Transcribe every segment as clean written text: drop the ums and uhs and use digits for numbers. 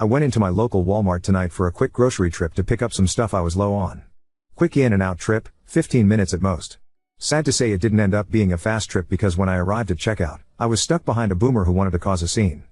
I went into my local Walmart tonight for a quick grocery trip to pick up some stuff I was low on. Quick in and out trip, 15 minutes at most. Sad to say it didn't end up being a fast trip because when I arrived at checkout, I was stuck behind a boomer who wanted to cause a scene.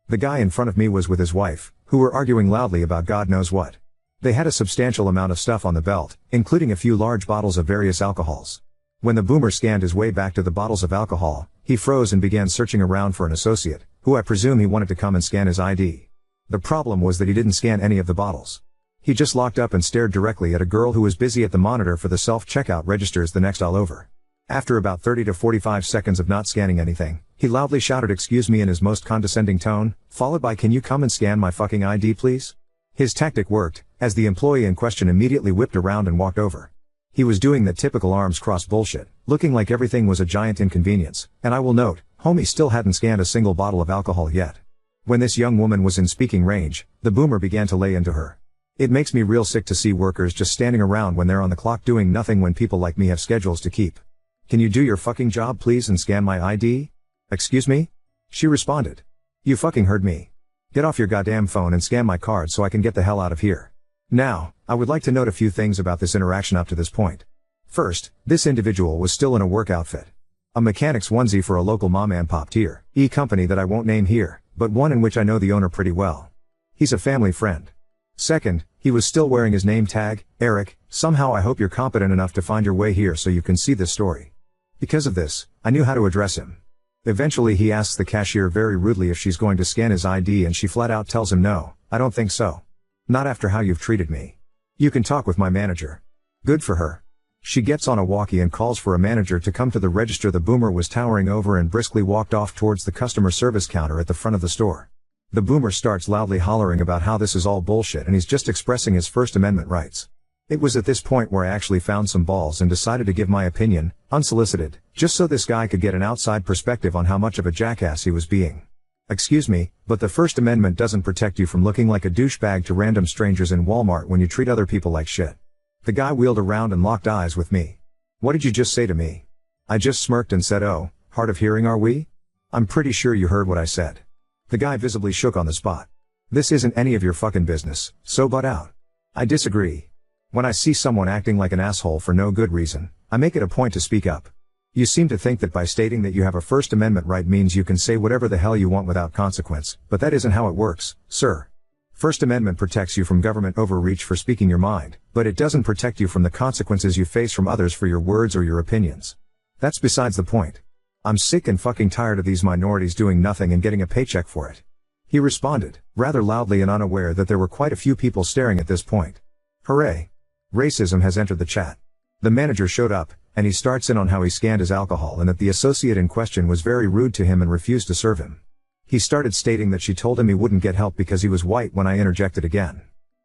The guy in front of me was with his wife, who were arguing loudly about God knows what. They had a substantial amount of stuff on the belt, including a few large bottles of various alcohols. When the boomer scanned his way back to the bottles of alcohol, he froze and began searching around for an associate, who I presume he wanted to come and scan his ID. The problem was that he didn't scan any of the bottles. He just locked up and stared directly at a girl who was busy at the monitor for the self-checkout registers the next aisle over. After about 30 to 45 seconds of not scanning anything, he loudly shouted "excuse me" in his most condescending tone, followed by "can you come and scan my fucking ID please?" His tactic worked, as the employee in question immediately whipped around and walked over. He was doing the typical arms crossed bullshit, looking like everything was a giant inconvenience, and I will note, homie still hadn't scanned a single bottle of alcohol yet. When this young woman was in speaking range, the boomer began to lay into her. It makes me real sick to see workers just standing around when they're on the clock doing nothing when people like me have schedules to keep. "Can you do your fucking job please and scan my ID?" "Excuse me?" She responded. "You fucking heard me. Get off your goddamn phone and scan my card so I can get the hell out of here." Now, I would like to note a few things about this interaction up to this point. First, this individual was still in a work outfit. A mechanic's onesie for a local mom and pop tier company that I won't name here, but one in which I know the owner pretty well. He's a family friend. Second, he was still wearing his name tag, Eric. Somehow I hope you're competent enough to find your way here so you can see this story. Because of this, I knew how to address him. Eventually he asks the cashier very rudely if she's going to scan his ID and she flat out tells him no, I don't think so. Not after how you've treated me. You can talk with my manager. Good for her. She gets on a walkie and calls for a manager to come to the register. The boomer was towering over and briskly walked off towards the customer service counter at the front of the store. The boomer starts loudly hollering about how this is all bullshit and he's just expressing his First Amendment rights. It was at this point where I actually found some balls and decided to give my opinion, unsolicited, just so this guy could get an outside perspective on how much of a jackass he was being. "Excuse me, but the First Amendment doesn't protect you from looking like a douchebag to random strangers in Walmart when you treat other people like shit." The guy wheeled around and locked eyes with me. "What did you just say to me?" I just smirked and said, "Oh, hard of hearing are we?" "I'm pretty sure you heard what I said." The guy visibly shook on the spot. "This isn't any of your fucking business, so butt out." I disagree. When I see someone acting like an asshole for no good reason, I make it a point to speak up. You seem to think that by stating that you have a First Amendment right means you can say whatever the hell you want without consequence, but that isn't how it works, sir. First Amendment protects you from government overreach for speaking your mind, but it doesn't protect you from the consequences you face from others for your words or your opinions. That's besides the point. I'm sick and fucking tired of these minorities doing nothing and getting a paycheck for it. He responded, rather loudly and unaware that there were quite a few people staring at this point. Hooray! Racism has entered the chat. The manager showed up, and he starts in on how he scanned his alcohol and that the associate in question was very rude to him and refused to serve him. He started stating that she told him he wouldn't get help because he was white when I interjected again.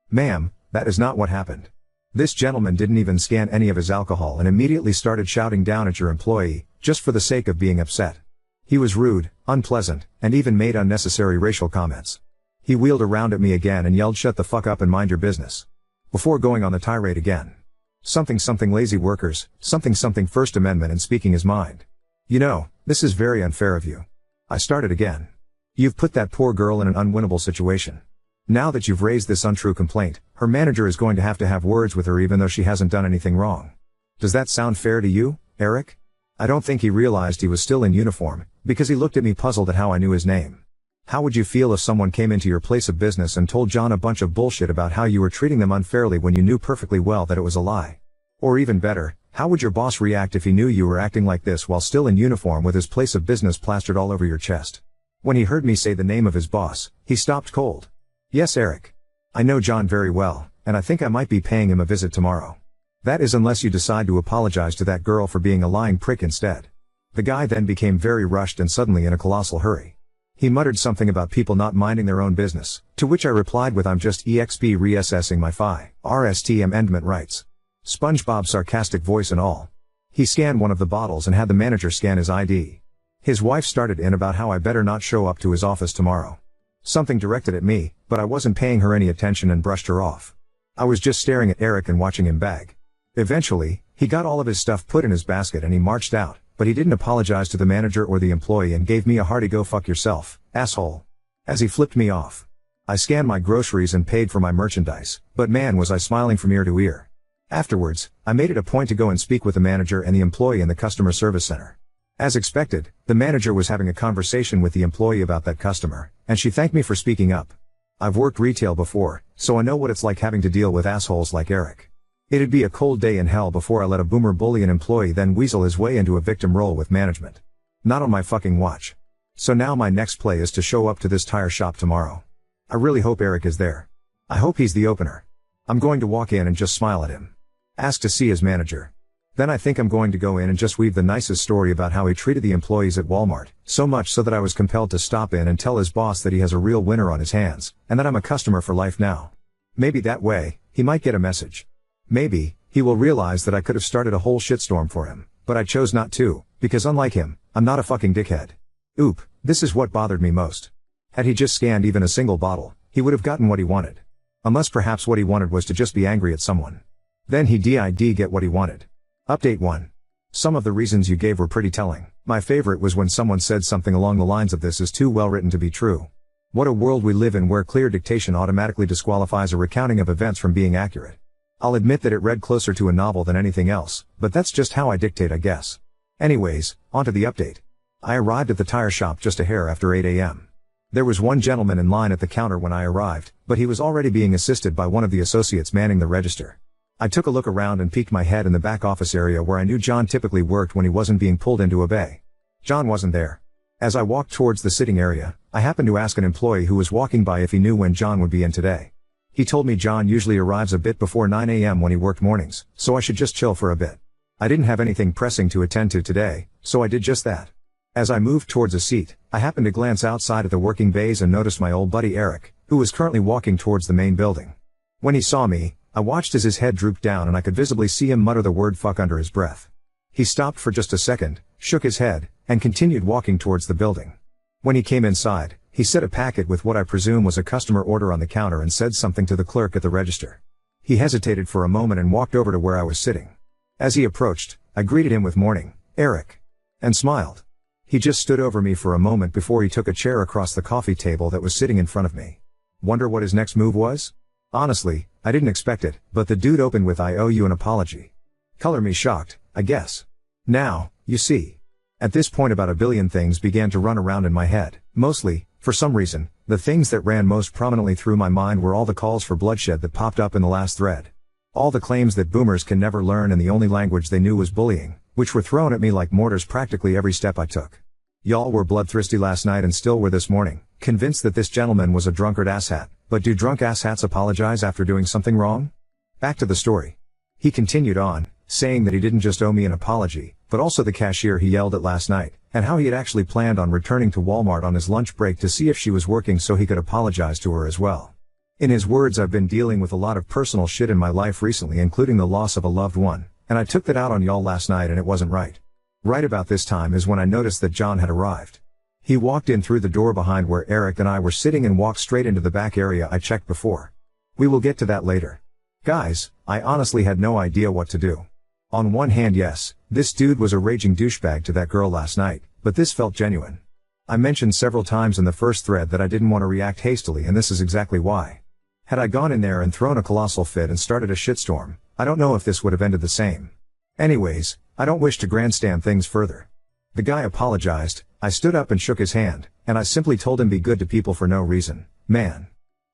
"Ma'am, that is not what happened. This gentleman didn't even scan any of his alcohol and immediately started shouting down at your employee, just for the sake of being upset. He was rude, unpleasant, and even made unnecessary racial comments. He wheeled around at me again and yelled 'shut the fuck up and mind your business,' before going on the tirade again. Something lazy workers, something First Amendment and speaking his mind. You know, this is very unfair of you." I started again. "You've put that poor girl in an unwinnable situation. Now that you've raised this untrue complaint, her manager is going to have words with her even though she hasn't done anything wrong. Does that sound fair to you, Eric?" I don't think he realized he was still in uniform, because he looked at me puzzled at how I knew his name. "How would you feel if someone came into your place of business and told John a bunch of bullshit about how you were treating them unfairly when you knew perfectly well that it was a lie? Or even better, how would your boss react if he knew you were acting like this while still in uniform with his place of business plastered all over your chest?" When he heard me say the name of his boss, he stopped cold. "Yes, Eric. I know John very well, and I think I might be paying him a visit tomorrow. That is unless you decide to apologize to that girl for being a lying prick instead." The guy then became very rushed and suddenly in a colossal hurry. He muttered something about people not minding their own business, to which I replied with "I'm just exp reassessing my First Amendment rights." SpongeBob sarcastic voice and all. He scanned one of the bottles and had the manager scan his ID. His wife started in about how I better not show up to his office tomorrow. Something directed at me, but I wasn't paying her any attention and brushed her off. I was just staring at Eric and watching him bag. Eventually, he got all of his stuff put in his basket and he marched out, but he didn't apologize to the manager or the employee and gave me a hearty "go fuck yourself, asshole," as he flipped me off. I scanned my groceries and paid for my merchandise, but man was I smiling from ear to ear. Afterwards, I made it a point to go and speak with the manager and the employee in the customer service center. As expected, the manager was having a conversation with the employee about that customer, and she thanked me for speaking up. I've worked retail before, so I know what it's like having to deal with assholes like Eric. It'd be a cold day in hell before I let a boomer bully an employee then weasel his way into a victim role with management. Not on my fucking watch. So now my next play is to show up to this tire shop tomorrow. I really hope Eric is there. I hope he's the opener. I'm going to walk in and just smile at him. Ask to see his manager. Then I think I'm going to go in and just weave the nicest story about how he treated the employees at Walmart, so much so that I was compelled to stop in and tell his boss that he has a real winner on his hands, and that I'm a customer for life now. Maybe that way, he might get a message. Maybe, he will realize that I could have started a whole shitstorm for him, but I chose not to, because unlike him, I'm not a fucking dickhead. Oop, this is what bothered me most. Had he just scanned even a single bottle, he would have gotten what he wanted. Unless perhaps what he wanted was to just be angry at someone. Then he did get what he wanted. Update 1. Some of the reasons you gave were pretty telling. My favorite was when someone said something along the lines of "this is too well written to be true." What a world we live in where clear dictation automatically disqualifies a recounting of events from being accurate. I'll admit that it read closer to a novel than anything else, but that's just how I dictate, I guess. Anyways, onto the update. I arrived at the tire shop just a hair after 8 a.m. There was one gentleman in line at the counter when I arrived, but he was already being assisted by one of the associates manning the register. I took a look around and peeked my head in the back office area where I knew John typically worked when he wasn't being pulled into a bay. John wasn't there. As I walked towards the sitting area, I happened to ask an employee who was walking by if he knew when John would be in today. He told me John usually arrives a bit before 9 a.m. when he worked mornings, so I should just chill for a bit. I didn't have anything pressing to attend to today, so I did just that. As I moved towards a seat, I happened to glance outside at the working bays and noticed my old buddy Eric, who was currently walking towards the main building. When he saw me, I watched as his head drooped down and I could visibly see him mutter the word "fuck" under his breath. He stopped for just a second, shook his head, and continued walking towards the building. When he came inside, he set a packet with what I presume was a customer order on the counter and said something to the clerk at the register. He hesitated for a moment and walked over to where I was sitting. As he approached, I greeted him with "Morning, Eric," and smiled. He just stood over me for a moment before he took a chair across the coffee table that was sitting in front of me. Wonder what his next move was? Honestly, I didn't expect it, but the dude opened with "I owe you an apology." Color me shocked, I guess. Now, you see. At this point about a billion things began to run around in my head. Mostly, for some reason, the things that ran most prominently through my mind were all the calls for bloodshed that popped up in the last thread. All the claims that boomers can never learn and the only language they knew was bullying, which were thrown at me like mortars practically every step I took. Y'all were bloodthirsty last night and still were this morning, convinced that this gentleman was a drunkard asshat, but do drunk asshats apologize after doing something wrong? Back to the story. He continued on, saying that he didn't just owe me an apology, but also the cashier he yelled at last night, and how he had actually planned on returning to Walmart on his lunch break to see if she was working so he could apologize to her as well. In his words, I've been dealing with a lot of personal shit in my life recently, including the loss of a loved one, and I took that out on y'all last night and it wasn't right. Right about this time is when I noticed that John had arrived. He walked in through the door behind where Eric and I were sitting and walked straight into the back area I checked before. We will get to that later. Guys, I honestly had no idea what to do. On one hand, yes, this dude was a raging douchebag to that girl last night, but this felt genuine. I mentioned several times in the first thread that I didn't want to react hastily, and this is exactly why. Had I gone in there and thrown a colossal fit and started a shitstorm, I don't know if this would have ended the same. Anyways, I don't wish to grandstand things further. The guy apologized, I stood up and shook his hand, and I simply told him be good to people for no reason, man.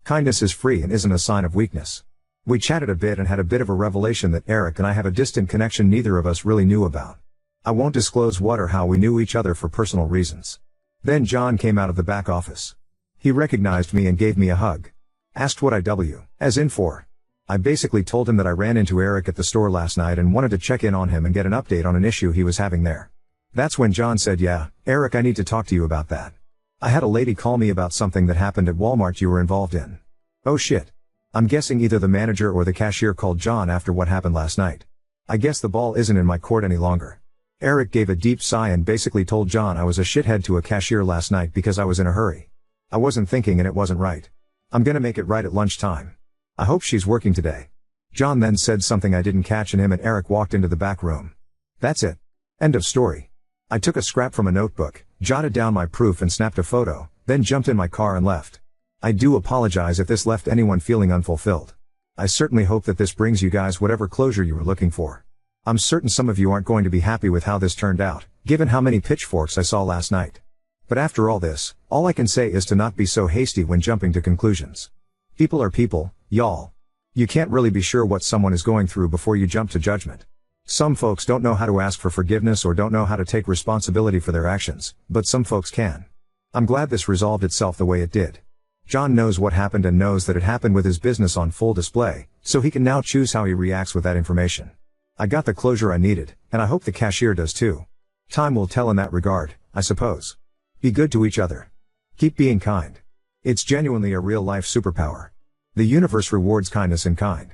Kindness is free and isn't a sign of weakness. We chatted a bit and had a bit of a revelation that Eric and I have a distant connection neither of us really knew about. I won't disclose what or how we knew each other for personal reasons. Then John came out of the back office. He recognized me and gave me a hug. Asked what as in for. I basically told him that I ran into Eric at the store last night and wanted to check in on him and get an update on an issue he was having there. That's when John said, "Yeah, Eric, I need to talk to you about that. I had a lady call me about something that happened at Walmart you were involved in." Oh shit. I'm guessing either the manager or the cashier called John after what happened last night. I guess the ball isn't in my court any longer. Eric gave a deep sigh and basically told John I was a shithead to a cashier last night because I was in a hurry. I wasn't thinking and it wasn't right. I'm gonna make it right at lunchtime. I hope she's working today. John then said something I didn't catch and him and Eric walked into the back room. That's it. End of story. I took a scrap from a notebook, jotted down my proof and snapped a photo, then jumped in my car and left. I do apologize if this left anyone feeling unfulfilled. I certainly hope that this brings you guys whatever closure you were looking for. I'm certain some of you aren't going to be happy with how this turned out, given how many pitchforks I saw last night. But after all this, all I can say is to not be so hasty when jumping to conclusions. People are people, y'all. You can't really be sure what someone is going through before you jump to judgment. Some folks don't know how to ask for forgiveness or don't know how to take responsibility for their actions, but some folks can. I'm glad this resolved itself the way it did. John knows what happened and knows that it happened with his business on full display, so he can now choose how he reacts with that information. I got the closure I needed, and I hope the cashier does too. Time will tell in that regard, I suppose. Be good to each other. Keep being kind. It's genuinely a real-life superpower. The universe rewards kindness in kind.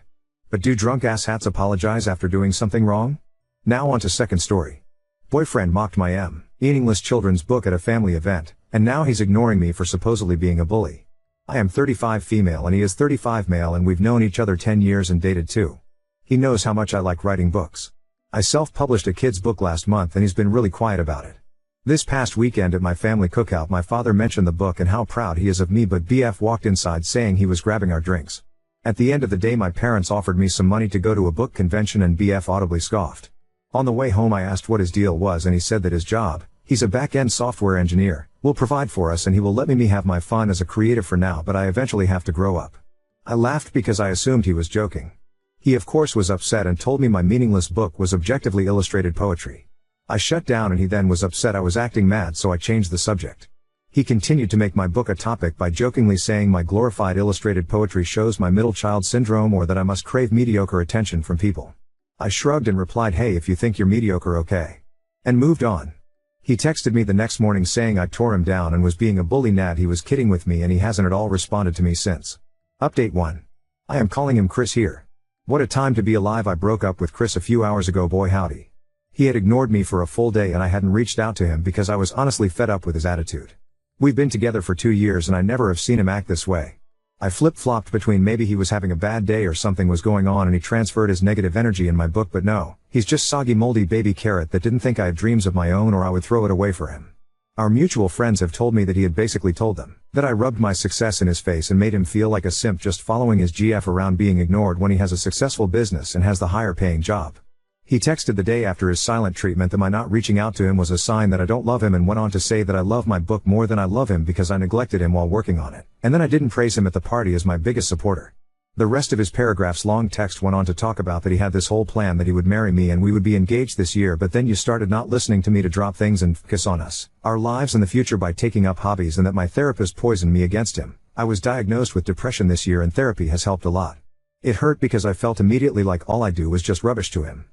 But do drunk asshats apologize after doing something wrong? Now on to second story. Boyfriend mocked my meaningless children's book at a family event, and now he's ignoring me for supposedly being a bully. I am 35 female and he is 35 male and we've known each other 10 years and dated too. He knows how much I like writing books. I self-published a kid's book last month and he's been really quiet about it. This past weekend at my family cookout my father mentioned the book and how proud he is of me, but BF walked inside saying he was grabbing our drinks. At the end of the day my parents offered me some money to go to a book convention and BF audibly scoffed. On the way home I asked what his deal was and he said that his job, he's a back-end software engineer, will provide for us and he will let me have my fun as a creative for now, but I eventually have to grow up. I laughed because I assumed he was joking. He of course was upset and told me my meaningless book was objectively illustrated poetry. I shut down and he then was upset I was acting mad, so I changed the subject. He continued to make my book a topic by jokingly saying my glorified illustrated poetry shows my middle child syndrome or that I must crave mediocre attention from people. I shrugged and replied, hey, if you think you're mediocre, okay. And moved on. He texted me the next morning saying I tore him down and was being a bully. Nad, he was kidding with me and he hasn't at all responded to me since. Update 1. I am calling him Chris here. What a time to be alive. I broke up with Chris a few hours ago, boy howdy. He had ignored me for a full day and I hadn't reached out to him because I was honestly fed up with his attitude. We've been together for 2 years and I never have seen him act this way. I flip-flopped between maybe he was having a bad day or something was going on and he transferred his negative energy in my book, but no, he's just soggy moldy baby carrot that didn't think I had dreams of my own or I would throw it away for him. Our mutual friends have told me that he had basically told them that I rubbed my success in his face and made him feel like a simp just following his GF around being ignored when he has a successful business and has the higher paying job. He texted the day after his silent treatment that my not reaching out to him was a sign that I don't love him and went on to say that I love my book more than I love him because I neglected him while working on it, and then I didn't praise him at the party as my biggest supporter. The rest of his paragraph's long text went on to talk about that he had this whole plan that he would marry me and we would be engaged this year, but then you started not listening to me to drop things and focus on us, our lives and the future by taking up hobbies, and that my therapist poisoned me against him. I was diagnosed with depression this year and therapy has helped a lot. It hurt because I felt immediately like all I do was just rubbish to him.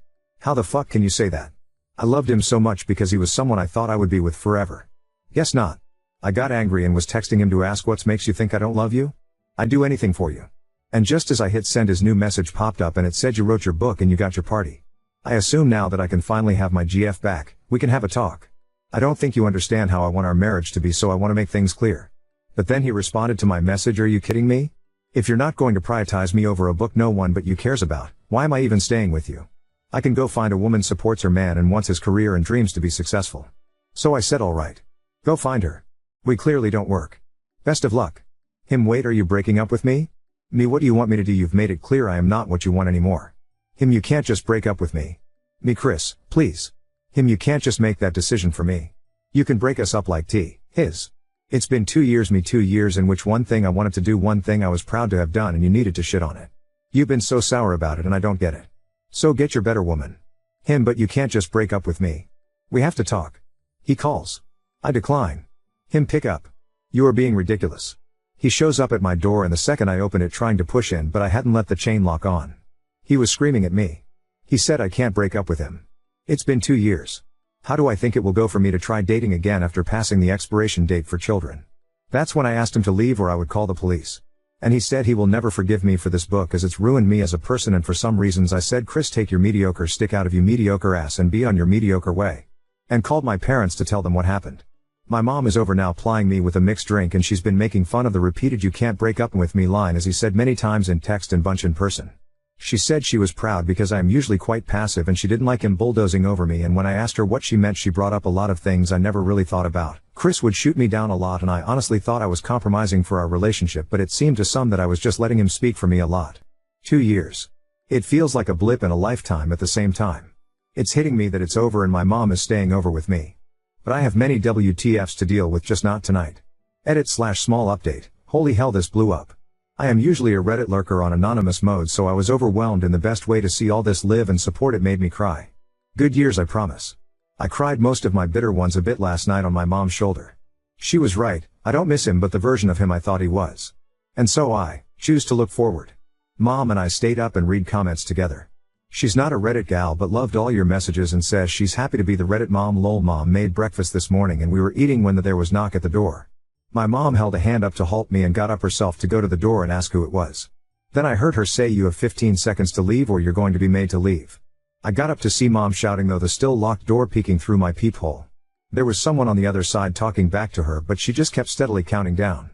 How the fuck can you say that? I loved him so much because he was someone I thought I would be with forever. Guess not. I got angry and was texting him to ask what makes you think I don't love you? I'd do anything for you. And just as I hit send his new message popped up and it said you wrote your book and you got your party. I assume now that I can finally have my GF back, we can have a talk. I don't think you understand how I want our marriage to be, so I want to make things clear. But then he responded to my message, are you kidding me? If you're not going to prioritize me over a book no one but you cares about, why am I even staying with you? I can go find a woman supports her man and wants his career and dreams to be successful. So I said alright. Go find her. We clearly don't work. Best of luck. Him, wait, are you breaking up with me? Me, what do you want me to do? You've made it clear I am not what you want anymore. Him, you can't just break up with me. Me, Chris, please. Him, you can't just make that decision for me. You can break us up like his. It's been 2 years, me 2 years in which one thing I wanted to do, one thing I was proud to have done, and you needed to shit on it. You've been so sour about it and I don't get it. So get your better woman. Him, but you can't just break up with me. We have to talk. He calls. I decline. Him, pick up. You are being ridiculous. He shows up at my door and the second I open it trying to push in, but I hadn't let the chain lock on. He was screaming at me. He said I can't break up with him. It's been 2 years. How do I think it will go for me to try dating again after passing the expiration date for children? That's when I asked him to leave or I would call the police. And he said he will never forgive me for this book as it's ruined me as a person, and for some reasons I said, Chris, take your mediocre stick out of you mediocre ass and be on your mediocre way. And called my parents to tell them what happened. My mom is over now plying me with a mixed drink and she's been making fun of the repeated you can't break up with me line as he said many times in text and bunch in person. She said she was proud because I am usually quite passive and she didn't like him bulldozing over me, and when I asked her what she meant she brought up a lot of things I never really thought about. Chris would shoot me down a lot and I honestly thought I was compromising for our relationship, but it seemed to some that I was just letting him speak for me a lot. 2 years. It feels like a blip in a lifetime at the same time. It's hitting me that it's over and my mom is staying over with me. But I have many WTFs to deal with, just not tonight. Edit/small update. Holy hell, this blew up. I am usually a Reddit lurker on anonymous mode, so I was overwhelmed in the best way to see all this live and support. It made me cry. Good years, I promise. I cried most of my bitter ones a bit last night on my mom's shoulder. She was right, I don't miss him but the version of him I thought he was. And so I choose to look forward. Mom and I stayed up and read comments together. She's not a Reddit gal but loved all your messages and says she's happy to be the Reddit mom. Lol. Mom made breakfast this morning and we were eating when there was knock at the door. My mom held a hand up to halt me and got up herself to go to the door and ask who it was. Then I heard her say, "You have 15 seconds to leave or you're going to be made to leave." I got up to see Mom shouting though the still locked door peeking through my peephole. There was someone on the other side talking back to her but she just kept steadily counting down.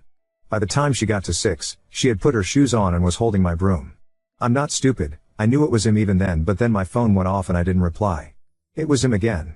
By the time she got to 6, she had put her shoes on and was holding my broom. I'm not stupid, I knew it was him even then, but then my phone went off and I didn't reply. It was him again.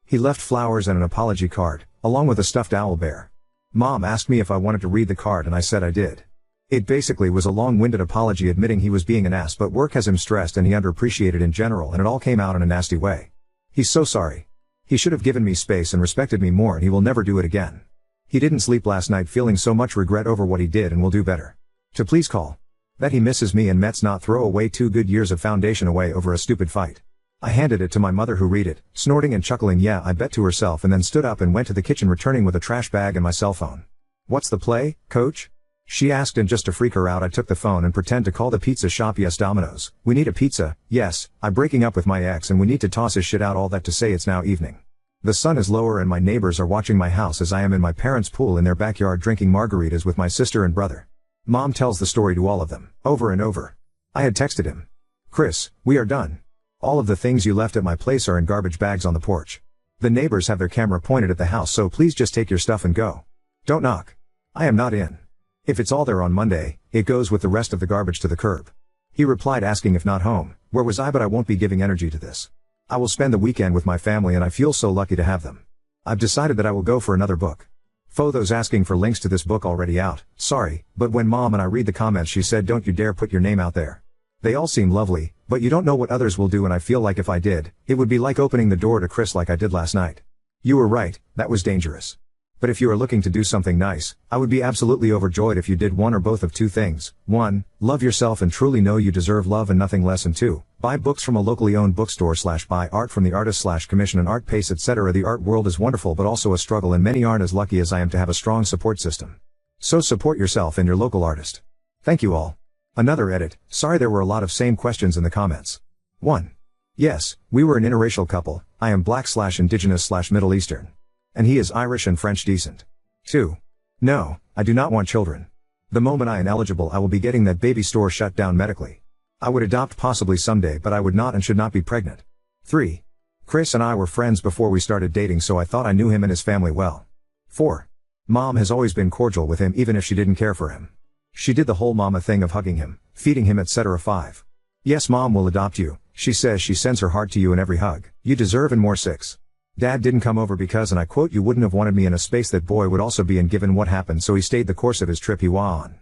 He left flowers and an apology card, along with a stuffed owl bear. Mom asked me if I wanted to read the card and I said I did. It basically was a long-winded apology admitting he was being an ass but work has him stressed and he underappreciated in general and it all came out in a nasty way. He's so sorry. He should have given me space and respected me more and he will never do it again. He didn't sleep last night feeling so much regret over what he did and will do better. To please call. That he misses me and Mets not throw away 2 good years of foundation away over a stupid fight. I handed it to my mother who read it, snorting and chuckling yeah I bet to herself, and then stood up and went to the kitchen returning with a trash bag and my cell phone. "What's the play, coach?" she asked, and just to freak her out I took the phone and pretend to call the pizza shop. "Yes, Domino's. We need a pizza." "Yes, I'm breaking up with my ex and we need to toss his shit out." All that to say it's now evening. The sun is lower and my neighbors are watching my house as I am in my parents' pool in their backyard drinking margaritas with my sister and brother. Mom tells the story to all of them, over and over. I had texted him. "Chris, we are done. All of the things you left at my place are in garbage bags on the porch. The neighbors have their camera pointed at the house, so please just take your stuff and go. Don't knock. I am not in. If it's all there on Monday, it goes with the rest of the garbage to the curb." He replied asking if not home, where was I, but I won't be giving energy to this. I will spend the weekend with my family and I feel so lucky to have them. I've decided that I will go for another book. Photos asking for links to this book already out, sorry, but when Mom and I read the comments she said don't you dare put your name out there. They all seem lovely, but you don't know what others will do and I feel like if I did, it would be like opening the door to Chris like I did last night. You were right, that was dangerous. But if you are looking to do something nice, I would be absolutely overjoyed if you did one or both of 2 things. 1, love yourself and truly know you deserve love and nothing less, and 2, buy books from a locally owned bookstore / buy art from the artist / commission an art pace, etc. The art world is wonderful but also a struggle and many aren't as lucky as I am to have a strong support system. So support yourself and your local artist. Thank you all. Another edit, sorry there were a lot of same questions in the comments. 1. Yes, we were an interracial couple, I am black / indigenous / Middle Eastern. And he is Irish and French decent. 2. No, I do not want children. The moment I am eligible I will be getting that baby store shut down medically. I would adopt possibly someday but I would not and should not be pregnant. 3. Chris and I were friends before we started dating so I thought I knew him and his family well. 4. Mom has always been cordial with him even if she didn't care for him. She did the whole mama thing of hugging him, feeding him, etc. 5. Yes, Mom will adopt you, she says she sends her heart to you in every hug. You deserve and more. 6. Dad didn't come over because, and I quote, you wouldn't have wanted me in a space that boy would also be in given what happened, so he stayed the course of his trip he was on.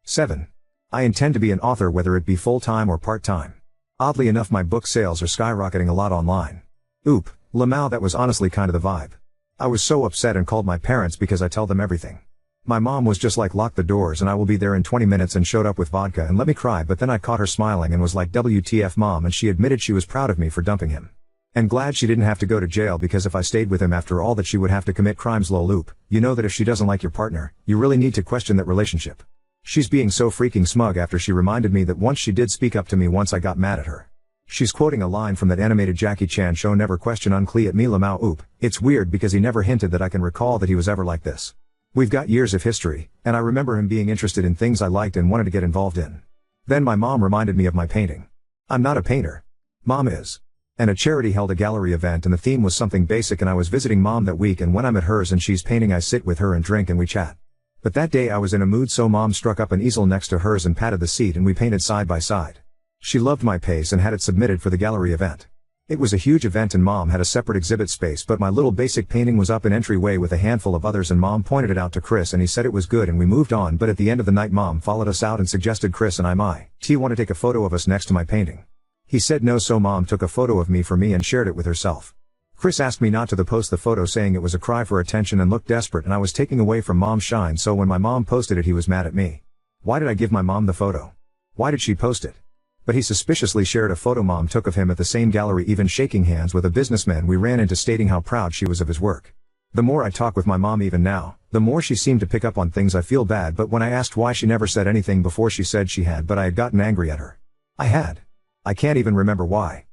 7. I intend to be an author whether it be full-time or part-time. Oddly enough my book sales are skyrocketing a lot online. Oop, Lamau, that was honestly kind of the vibe. I was so upset and called my parents because I tell them everything. My mom was just like lock the doors and I will be there in 20 minutes and showed up with vodka and let me cry, but then I caught her smiling and was like WTF Mom, and she admitted she was proud of me for dumping him. And glad she didn't have to go to jail because if I stayed with him after all that she would have to commit crimes. Lol. Oop, you know that if she doesn't like your partner, you really need to question that relationship. She's being so freaking smug after she reminded me that once she did speak up to me once I got mad at her. She's quoting a line from that animated Jackie Chan show Never Question Unclee at me Lamau. Oop, it's weird because he never hinted that I can recall that he was ever like this. We've got years of history, and I remember him being interested in things I liked and wanted to get involved in. Then my mom reminded me of my painting. I'm not a painter. Mom is. And a charity held a gallery event and the theme was something basic and I was visiting Mom that week, and when I'm at hers and she's painting I sit with her and drink and we chat. But that day I was in a mood, so Mom struck up an easel next to hers and patted the seat and we painted side by side. She loved my pace and had it submitted for the gallery event. It was a huge event and mom had a separate exhibit space, but my little basic painting was up an entryway with a handful of others and mom pointed it out to Chris and he said it was good and we moved on, but at the end of the night mom followed us out and suggested Chris and I might want to take a photo of us next to my painting. He said no, so mom took a photo of me for me and shared it with herself. Chris asked me not to post the photo saying it was a cry for attention and looked desperate and I was taking away from mom's shine, so when my mom posted it he was mad at me. Why did I give my mom the photo? Why did she post it? But he suspiciously shared a photo mom took of him at the same gallery, even shaking hands with a businessman we ran into, stating how proud she was of his work. The more I talk with my mom even now, the more she seemed to pick up on things. I feel bad, but when I asked why she never said anything before, she said she had, but I had gotten angry at her. I can't even remember why.